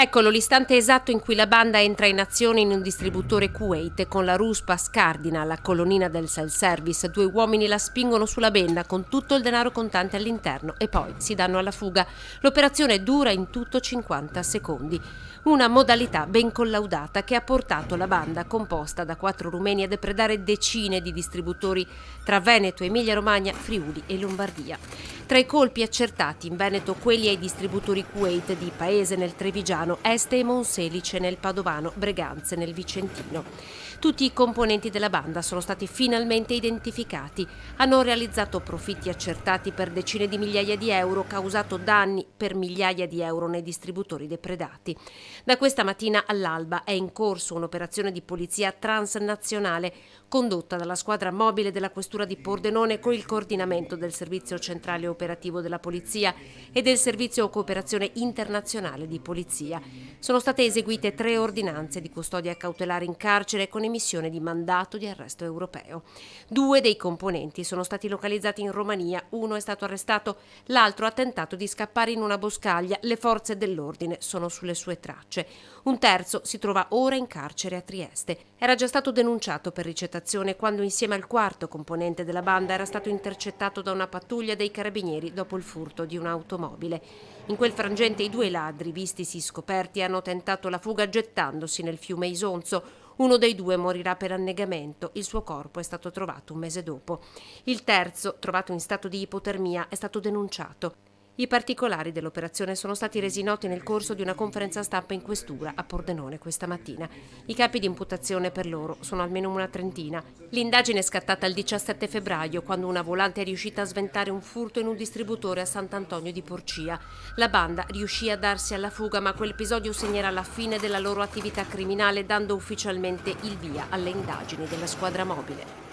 Eccolo l'istante esatto in cui la banda entra in azione in un distributore Kuwait con la ruspa scardina alla colonnina del self-service. Due uomini la spingono sulla benda con tutto il denaro contante all'interno e poi si danno alla fuga. L'operazione dura in tutto 50 secondi. Una modalità ben collaudata che ha portato la banda, composta da 4 rumeni, a depredare decine di distributori tra Veneto, Emilia-Romagna, Friuli e Lombardia. Tra i colpi accertati in Veneto quelli ai distributori Kuwait di Paese nel Trevigiano, Este e Monselice nel Padovano, Breganze nel Vicentino. Tutti i componenti della banda sono stati finalmente identificati. Hanno realizzato profitti accertati per decine di migliaia di euro, causato danni per migliaia di euro nei distributori depredati. Da questa mattina all'alba è in corso un'operazione di polizia transnazionale condotta dalla squadra mobile della questura di Pordenone con il coordinamento del servizio centrale operativo della polizia e del servizio cooperazione internazionale di polizia. Sono state eseguite 3 ordinanze di custodia cautelare in carcere con emissione di mandato di arresto europeo. 2 dei componenti sono stati localizzati in Romania, uno è stato arrestato, l'altro ha tentato di scappare in una boscaglia, le forze dell'ordine sono sulle sue tracce. Un terzo si trova ora in carcere a Trieste. Era già stato denunciato per ricettazione quando insieme al quarto componente della banda era stato intercettato da una pattuglia dei carabinieri dopo il furto di un'automobile. In quel frangente i 2 ladri, vistisi scoperti, hanno tentato la fuga gettandosi nel fiume Isonzo. Uno dei 2 morirà per annegamento, il suo corpo è stato trovato un mese dopo. Il terzo, trovato in stato di ipotermia, è stato denunciato. I particolari dell'operazione sono stati resi noti nel corso di una conferenza stampa in questura a Pordenone questa mattina. I capi di imputazione per loro sono almeno una trentina. L'indagine è scattata il 17 febbraio, quando una volante è riuscita a sventare un furto in un distributore a Sant'Antonio di Porcia. La banda riuscì a darsi alla fuga, ma quell'episodio segnerà la fine della loro attività criminale, dando ufficialmente il via alle indagini della squadra mobile.